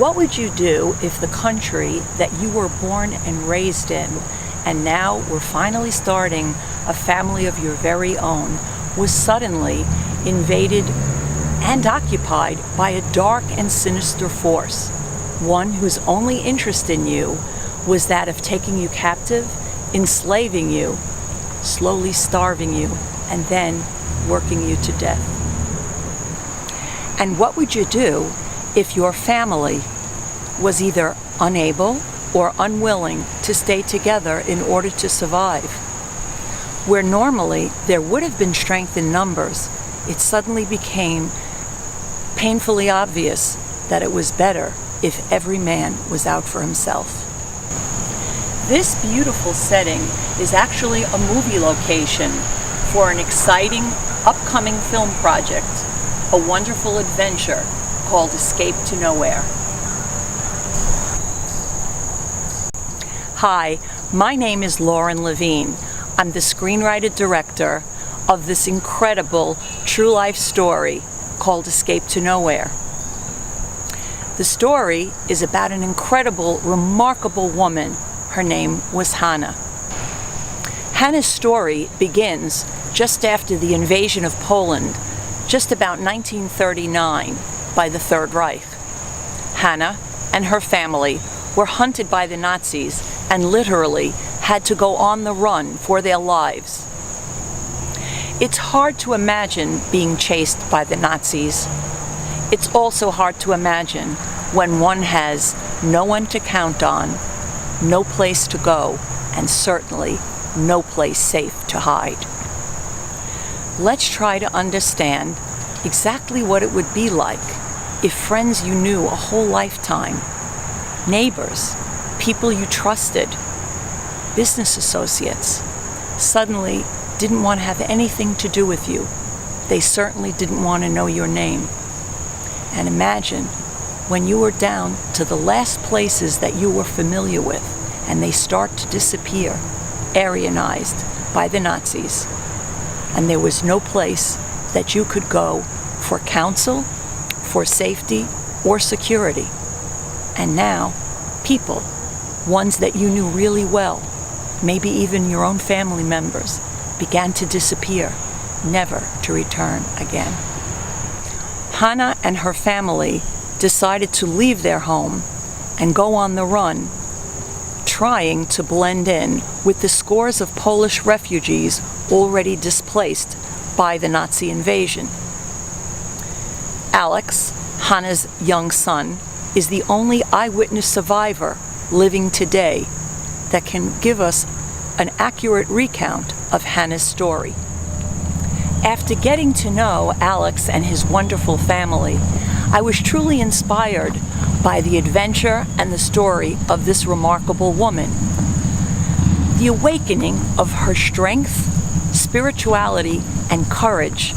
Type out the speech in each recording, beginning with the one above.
What would you do if the country that you were born and raised in, and now we're finally starting a family of your very own, was suddenly invaded and occupied by a dark and sinister force, one whose only interest in you was that of taking you captive, enslaving you, slowly starving you, and then working you to death? And what would you do if your family was either unable or unwilling to stay together in order to survive? Where normally there would have been strength in numbers, it suddenly became painfully obvious that it was better if every man was out for himself. This beautiful setting is actually a movie location for an exciting upcoming film project, a wonderful adventure called Escape to Nowhere. Hi, my name is Lauren Levine. I'm the screenwriter-director of this incredible true life story called Escape to Nowhere. The story is about an incredible, remarkable woman. Her name was Hannah. Hannah's story begins just after the invasion of Poland, just about 1939, by the Third Reich. Hannah and her family were hunted by the Nazis and literally had to go on the run for their lives. It's hard to imagine being chased by the Nazis. It's also hard to imagine when one has no one to count on, no place to go, and certainly no place safe to hide. Let's try to understand exactly what it would be like if friends you knew a whole lifetime, neighbors, people you trusted, business associates, suddenly didn't want to have anything to do with you. They certainly didn't want to know your name. And imagine when you were down to the last places that you were familiar with, and they start to disappear, Aryanized by the Nazis, and there was no place that you could go for counsel, for safety, or security. And now, people, ones that you knew really well, maybe even your own family members, began to disappear, never to return again. Hannah and her family decided to leave their home and go on the run, trying to blend in with the scores of Polish refugees already displaced by the Nazi invasion. Alex, Hannah's young son, is the only eyewitness survivor living today that can give us an accurate recount of Hannah's story. After getting to know Alex and his wonderful family, I was truly inspired by the adventure and the story of this remarkable woman. The awakening of her strength, spirituality, and courage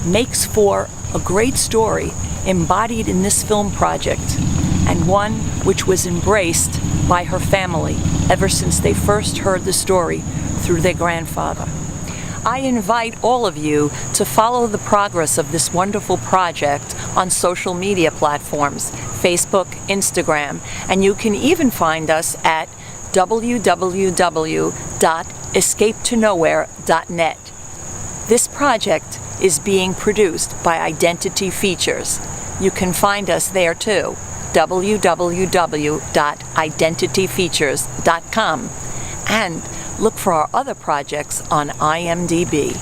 makes for a great story embodied in this film project, and one which was embraced by her family ever since they first heard the story through their grandfather. I invite all of you to follow the progress of this wonderful project on social media platforms, Facebook, Instagram, and you can even find us at www.escapetonowhere.net. This project is being produced by Identity Features. You can find us there too, www.identityfeatures.com, and look for our other projects on IMDb.